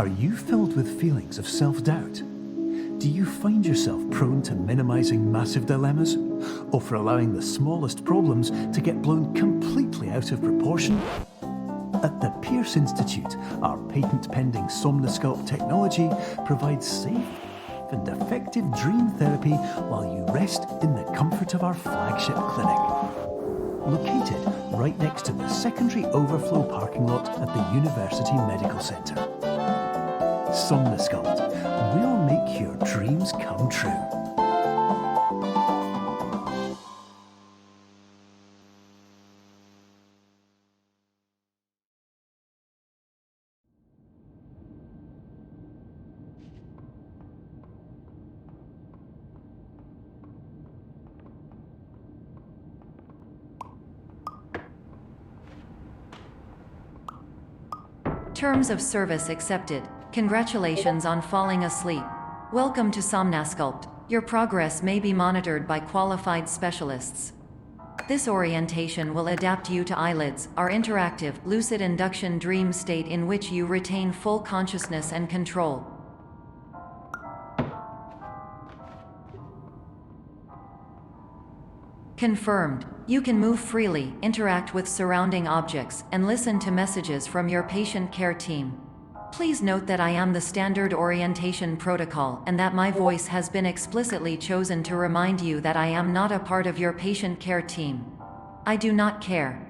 Are you filled with feelings of self-doubt? Do you find yourself prone to minimizing massive dilemmas, or for allowing the smallest problems to get blown completely out of proportion? At the Pierce Institute, our patent-pending Somnosculpt technology provides safe and effective dream therapy while you rest in the comfort of our flagship clinic. Located right next to the secondary overflow parking lot at the University Medical Centre. Somnosculpt, we'll make your dreams come true. Terms of service accepted. Congratulations on falling asleep. Welcome to Somnosculpt. Your progress may be monitored by qualified specialists. This orientation will adapt you to eyelids, our interactive, lucid induction dream state in which you retain full consciousness and control. Confirmed. You can move freely, interact with surrounding objects, and listen to messages from your patient care team. Please note that I am the standard orientation protocol and that my voice has been explicitly chosen to remind you that I am not a part of your patient care team. I do not care.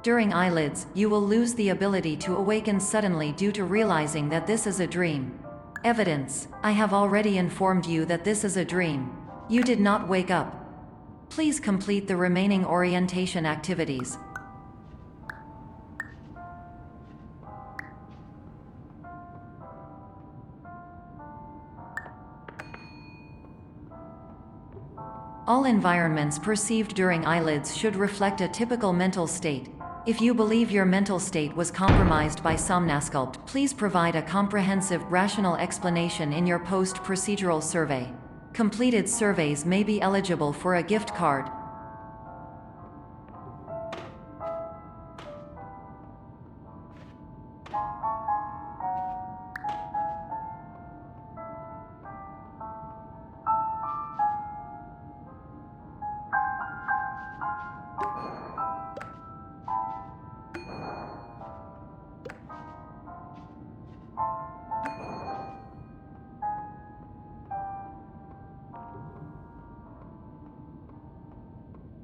During eyelids, you will lose the ability to awaken suddenly due to realizing that this is a dream. Evidence: I have already informed you that this is a dream. You did not wake up. Please complete the remaining orientation activities. All environments perceived during eyelids should reflect a typical mental state. If you believe your mental state was compromised by Somnosculpt, please provide a comprehensive, rational explanation in your post-procedural survey. Completed surveys may be eligible for a gift card.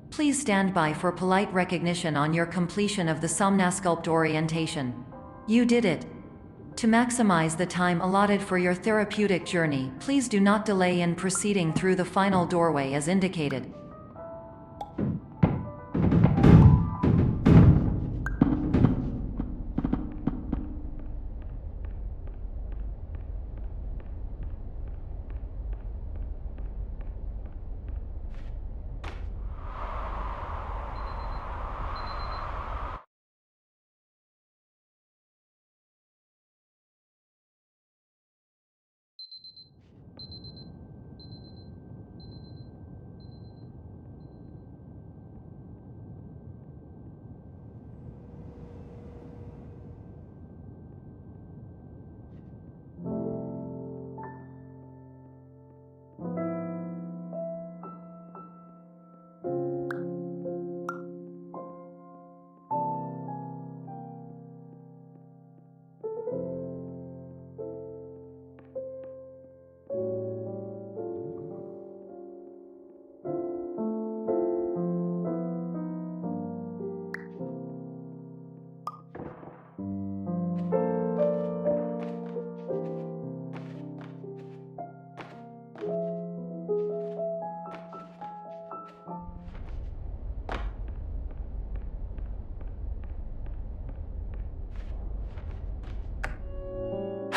Please stand by for polite recognition on your completion of the Somnosculpt orientation. You did it. To maximize the time allotted for your therapeutic journey, please do not delay in proceeding through the final doorway as indicated.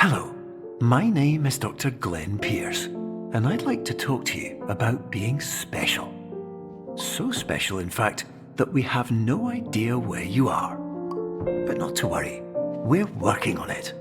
Hello, my name is Dr. Glenn Pierce, and I'd like to talk to you about being special. So special, in fact, that we have no idea where you are. But not to worry, we're working on it.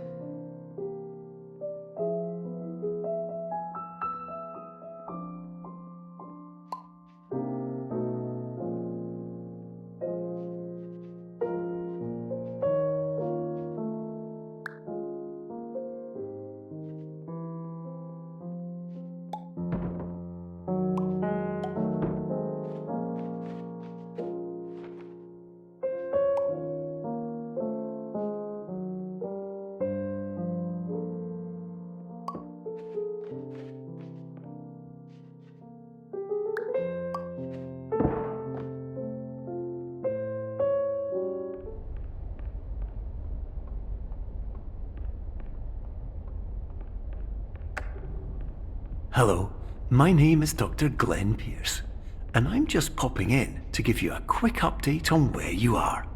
Hello, my name is Dr. Glenn Pierce, and I'm just popping in to give you a quick update on where you are.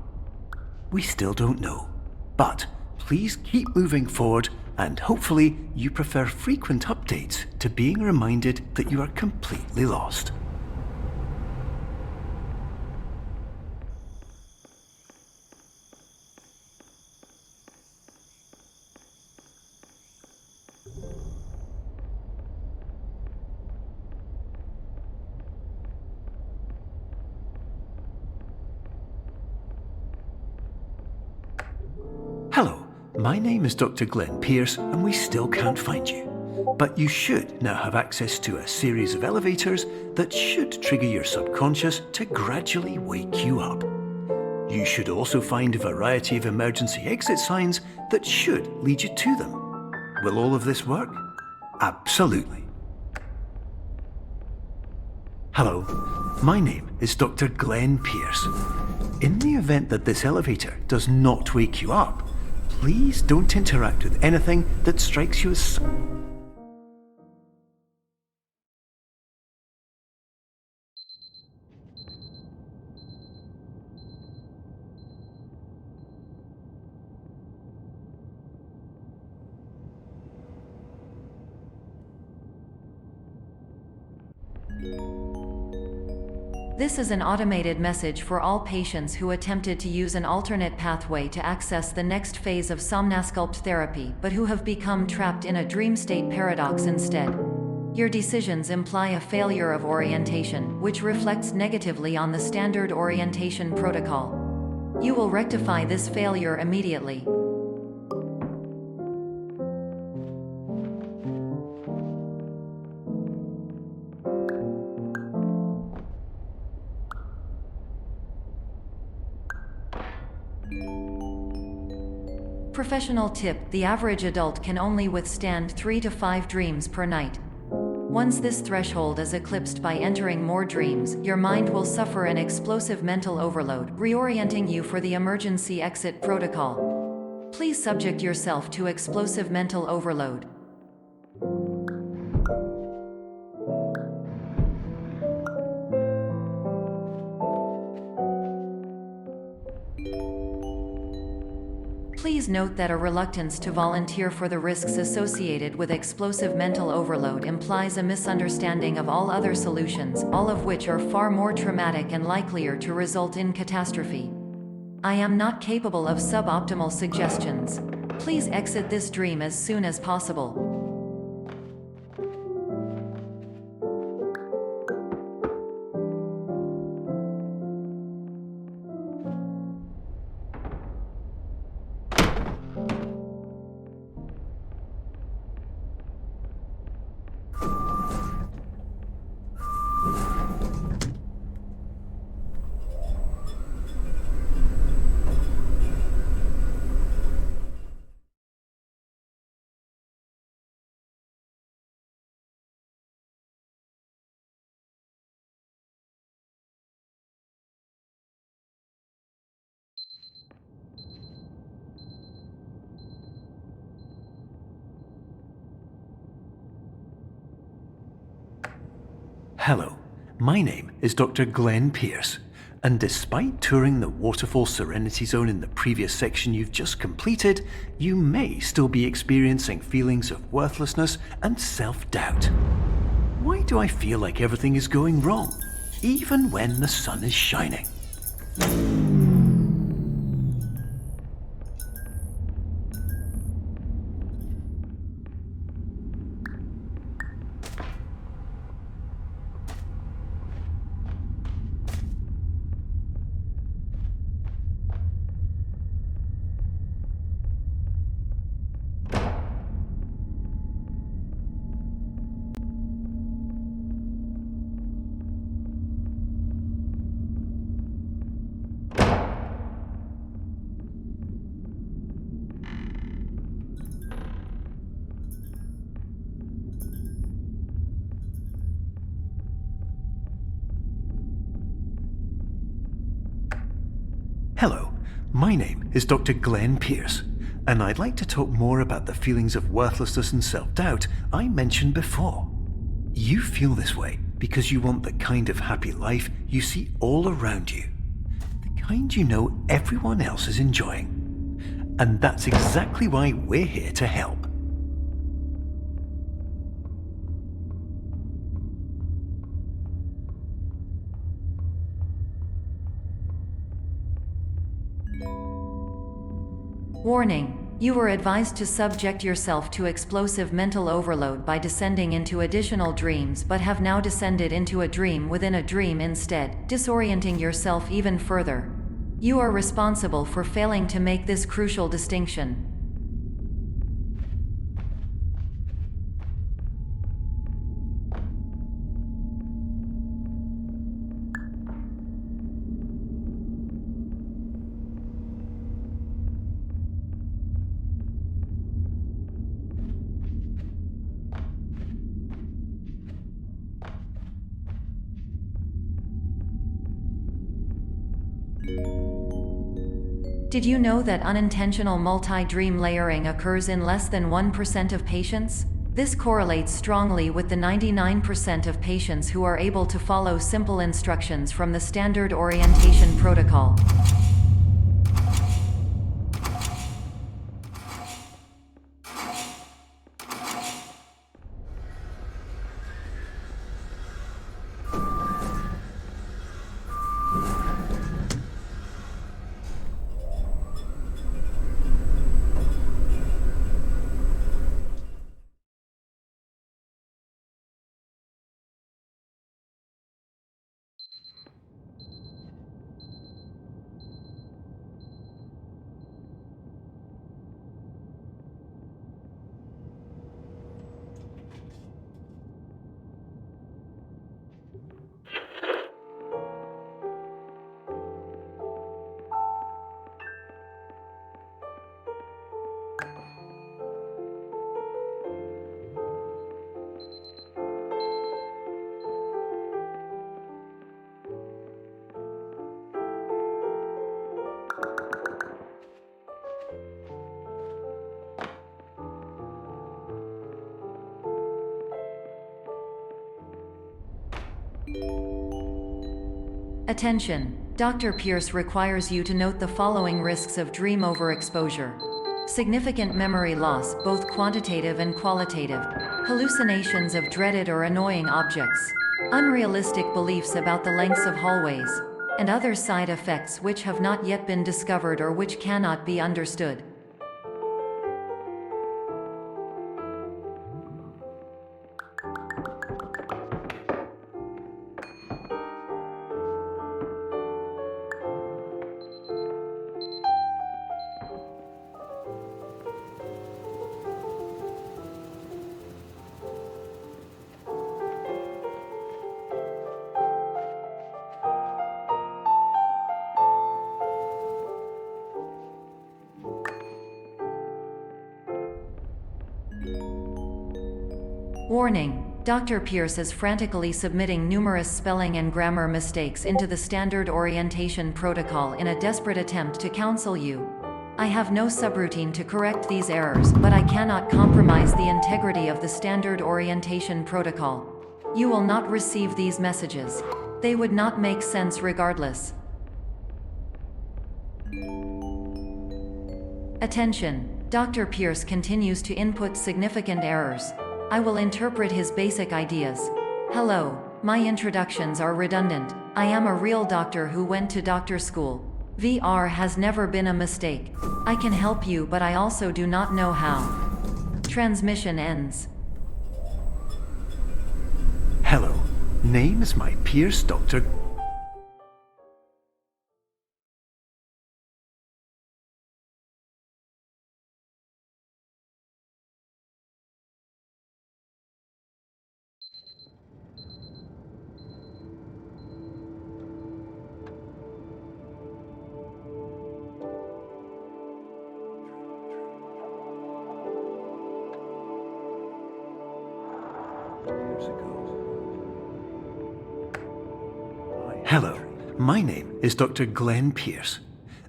We still don't know, but please keep moving forward, and hopefully you prefer frequent updates to being reminded that you are completely lost. Hello, my name is Dr. Glenn Pierce, and we still can't find you. But you should now have access to a series of elevators that should trigger your subconscious to gradually wake you up. You should also find a variety of emergency exit signs that should lead you to them. Will all of this work? Absolutely. Hello, my name is Dr. Glenn Pierce. In the event that this elevator does not wake you up, please don't interact with anything that strikes you as... This is an automated message for all patients who attempted to use an alternate pathway to access the next phase of Somnasculpt therapy but who have become trapped in a dream state paradox instead. Your decisions imply a failure of orientation, which reflects negatively on the standard orientation protocol. You will rectify this failure immediately. Professional tip: the average adult can only withstand 3 to 5 dreams per night. Once this threshold is eclipsed by entering more dreams, your mind will suffer an explosive mental overload, reorienting you for the emergency exit protocol. Please subject yourself to explosive mental overload. Please note that a reluctance to volunteer for the risks associated with explosive mental overload implies a misunderstanding of all other solutions, all of which are far more traumatic and likelier to result in catastrophe. I am not capable of suboptimal suggestions. Please exit this dream as soon as possible. Hello, my name is Dr. Glenn Pierce, and despite touring the Waterfall Serenity Zone in the previous section you've just completed, you may still be experiencing feelings of worthlessness and self-doubt. Why do I feel like everything is going wrong, even when the sun is shining? Hello, my name is Dr. Glenn Pierce, and I'd like to talk more about the feelings of worthlessness and self-doubt I mentioned before. You feel this way because you want the kind of happy life you see all around you, the kind you know everyone else is enjoying. And that's exactly why we're here to help. Warning. You were advised to subject yourself to explosive mental overload by descending into additional dreams, but have now descended into a dream within a dream instead, disorienting yourself even further. You are responsible for failing to make this crucial distinction. Did you know that unintentional multi-dream layering occurs in less than 1% of patients? This correlates strongly with the 99% of patients who are able to follow simple instructions from the standard orientation protocol. Attention! Dr. Pierce requires you to note the following risks of dream overexposure. Significant memory loss, both quantitative and qualitative. Hallucinations of dreaded or annoying objects. Unrealistic beliefs about the lengths of hallways. And other side effects which have not yet been discovered or which cannot be understood. Warning! Dr. Pierce is frantically submitting numerous spelling and grammar mistakes into the standard orientation protocol in a desperate attempt to counsel you. I have no subroutine to correct these errors, but I cannot compromise the integrity of the standard orientation protocol. You will not receive these messages. They would not make sense regardless. Attention! Dr. Pierce continues to input significant errors. I will interpret his basic ideas. Hello, my introductions are redundant. I am a real doctor who went to doctor school. VR has never been a mistake. I can help you, but I also do not know how. Transmission ends. Hello, name is my Pierce Dr. Hello, my name is Dr. Glenn Pierce.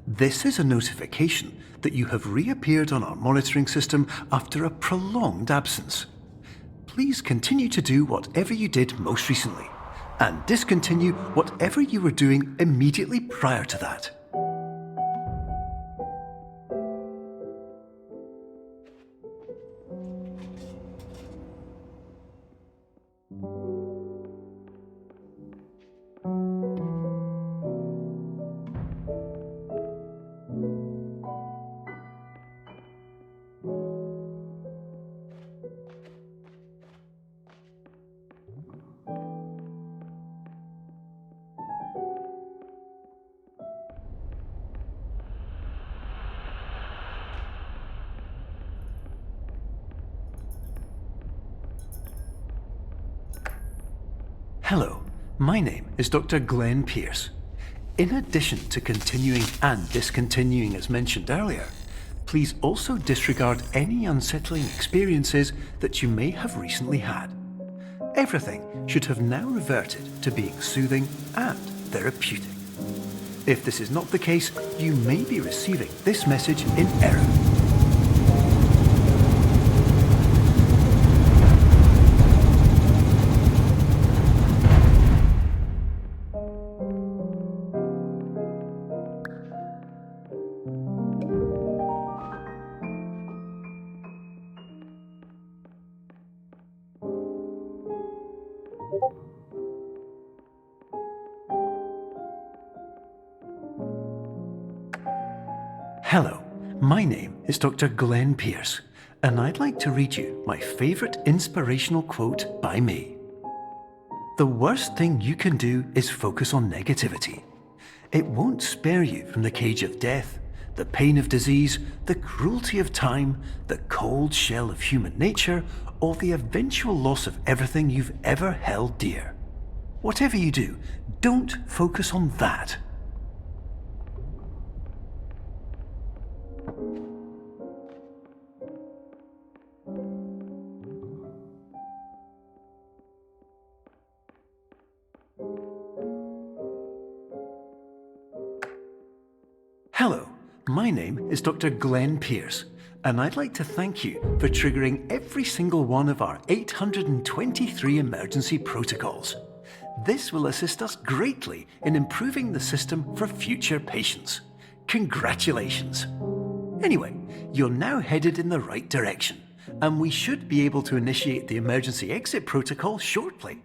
This is a notification that you have reappeared on our monitoring system after a prolonged absence. please continue to do whatever you did most recently, and discontinue whatever you were doing immediately prior to that. Hello, my name is Dr. Glenn Pierce. In addition to continuing and discontinuing as mentioned earlier, please also disregard any unsettling experiences that you may have recently had. Everything should have now reverted to being soothing and therapeutic. If this is not the case, you may be receiving this message in error. Hello, my name is Dr. Glenn Pierce, and I'd like to read you my favourite inspirational quote by me. The worst thing you can do is focus on negativity. It won't spare you from the cage of death, the pain of disease, the cruelty of time, the cold shell of human nature, or the eventual loss of everything you've ever held dear. Whatever you do, don't focus on that. Hello, my name is Dr. Glenn Pierce, and I'd like to thank you for triggering every single one of our 823 emergency protocols. This will assist us greatly in improving the system for future patients. Congratulations! Anyway, you're now headed in the right direction, and we should be able to initiate the emergency exit protocol shortly.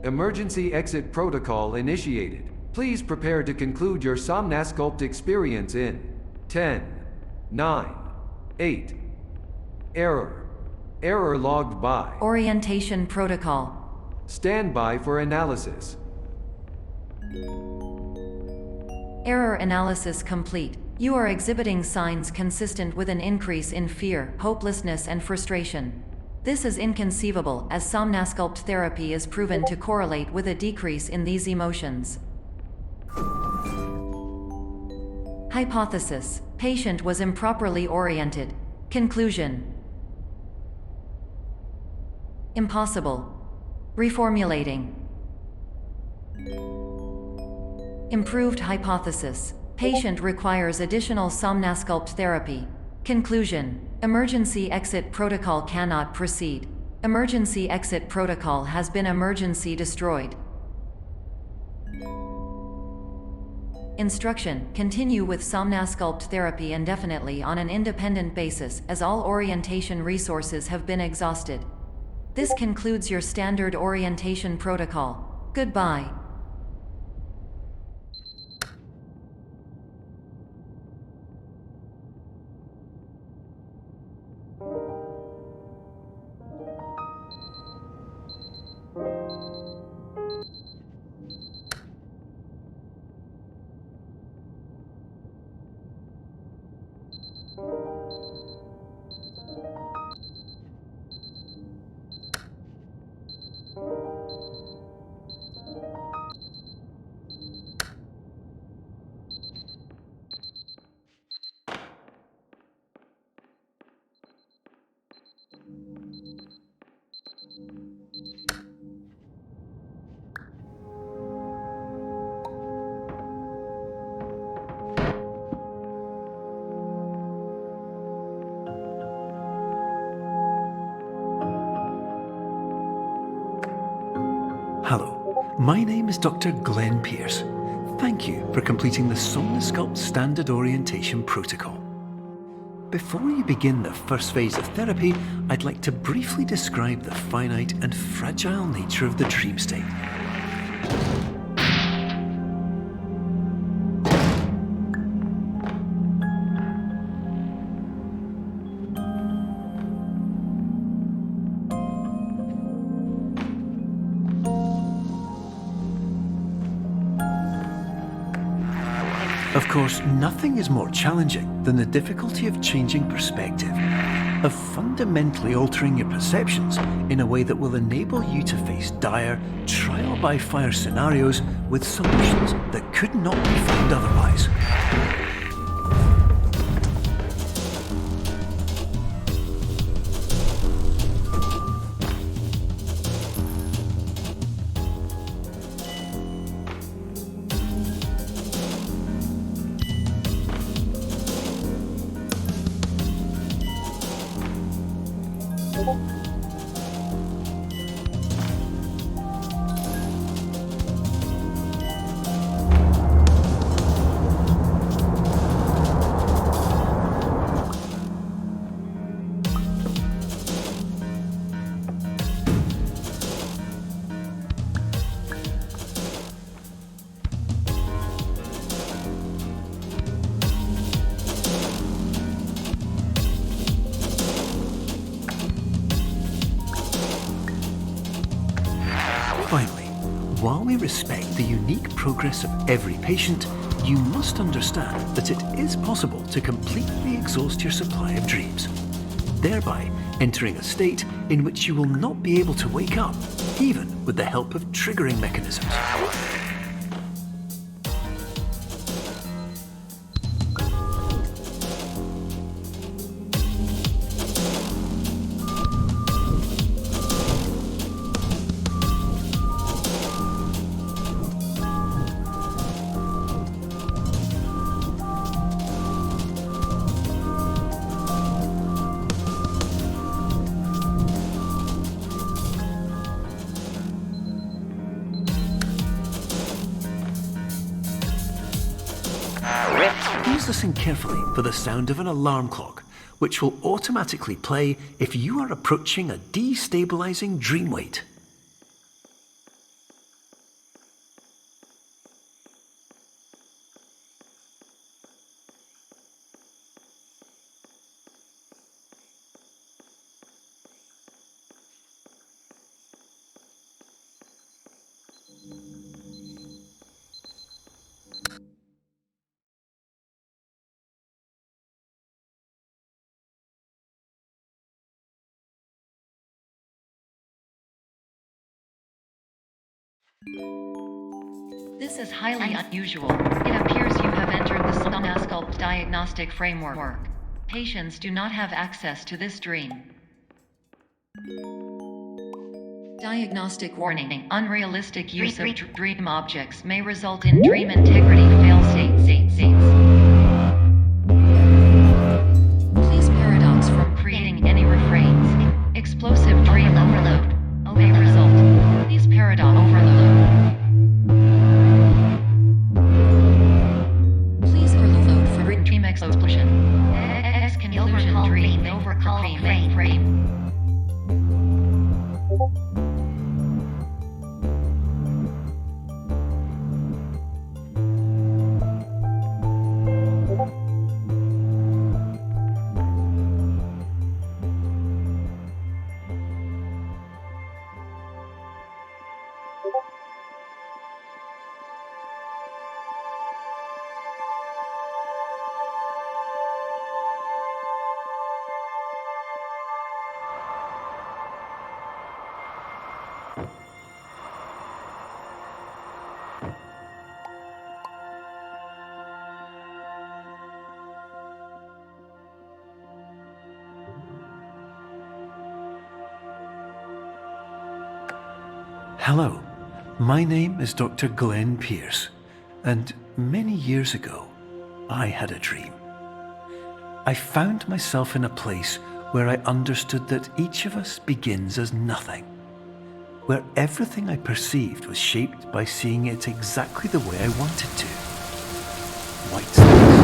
Emergency exit protocol initiated. Please prepare to conclude your Somnasculpt experience in 10, 9, 8. Error. Error logged by. Orientation protocol. Stand by for analysis. Error analysis complete. You are exhibiting signs consistent with an increase in fear, hopelessness, and frustration. This is inconceivable, as Somnasculpt therapy is proven to correlate with a decrease in these emotions. Hypothesis: patient was improperly oriented. Conclusion: impossible. Reformulating. Improved hypothesis: patient requires additional Somnasculpt therapy. Conclusion: emergency exit protocol cannot proceed. Emergency exit protocol has been emergency destroyed. Instruction: continue with Somnasculpt therapy indefinitely on an independent basis, as all orientation resources have been exhausted. This concludes your standard orientation protocol. Goodbye. Hello, my name is Dr. Glenn Pierce. Thank you for completing the Somnosculpt Standard Orientation Protocol. Before you begin the first phase of therapy, I'd like to briefly describe the finite and fragile nature of the dream state. Of course, nothing is more challenging than the difficulty of changing perspective, of fundamentally altering your perceptions in a way that will enable you to face dire, trial-by-fire scenarios with solutions that could not be found otherwise. Finally, while we respect the unique progress of every patient, you must understand that it is possible to completely exhaust your supply of dreams, thereby entering a state in which you will not be able to wake up, even with the help of triggering mechanisms. Please listen carefully for the sound of an alarm clock, which will automatically play if you are approaching a destabilizing dream weight. This is highly unusual. It appears you have entered the Somnosculpt diagnostic framework. Patients do not have access to this dream. Diagnostic warning. Unrealistic use of dream objects may result in dream integrity fail-states. Please paradox from creating any refrains. Explosive dream overload may result. Please paradox overload. Please overload for dream explosion. Conclusion dream overcall frame. Hello, my name is Dr. Glenn Pierce, and many years ago, I had a dream. I found myself in a place where I understood that each of us begins as nothing, where everything I perceived was shaped by seeing it exactly the way I wanted to. White space.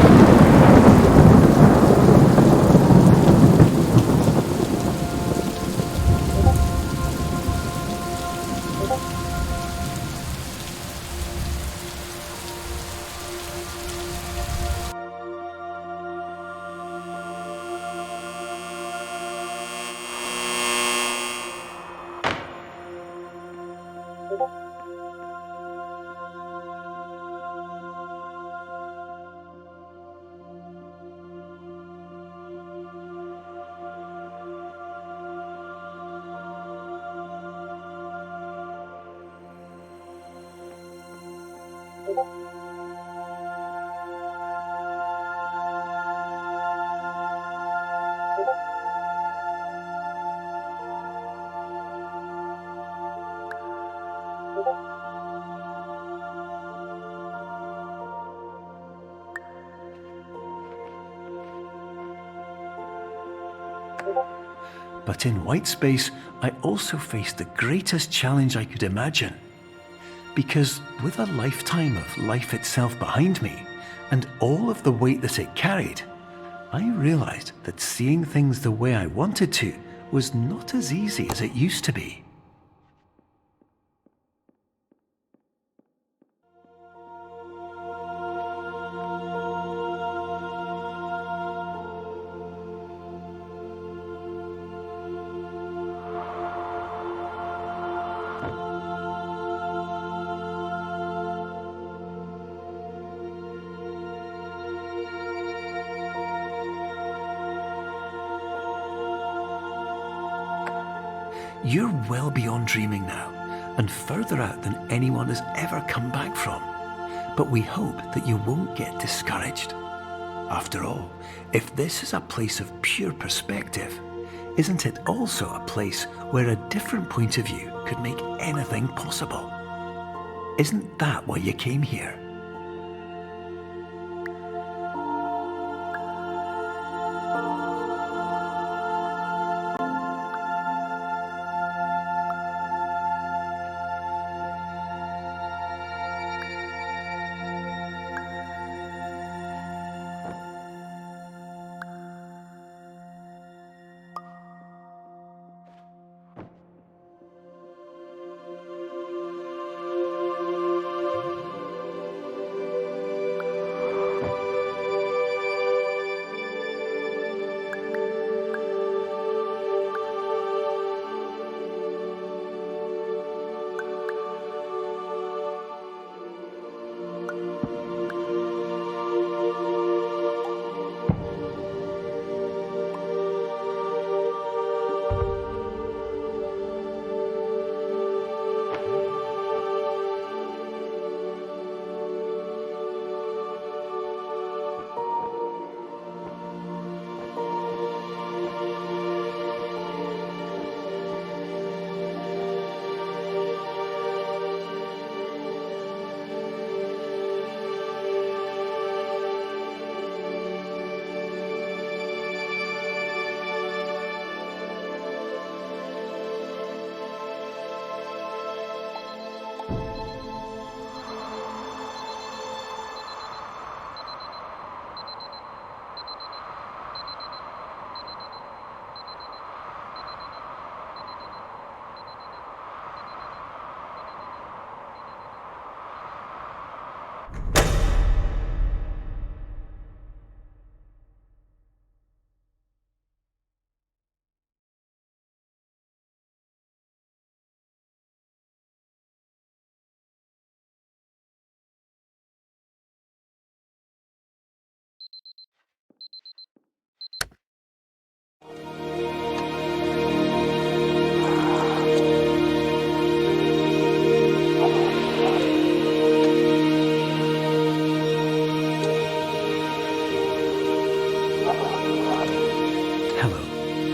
But in white space, I also faced the greatest challenge I could imagine. Because with a lifetime of life itself behind me, and all of the weight that it carried, I realized that seeing things the way I wanted to was not as easy as it used to be. You're well beyond dreaming now, and further out than anyone has ever come back from. But we hope that you won't get discouraged. After all, if this is a place of pure perspective, isn't it also a place where a different point of view could make anything possible? Isn't that why you came here?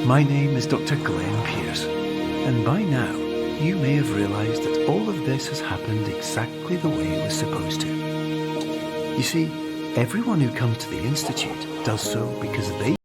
My name is Dr. Glenn Pierce, and by now you may have realised that all of this has happened exactly the way it was supposed to. You see, everyone who comes to the Institute does so because they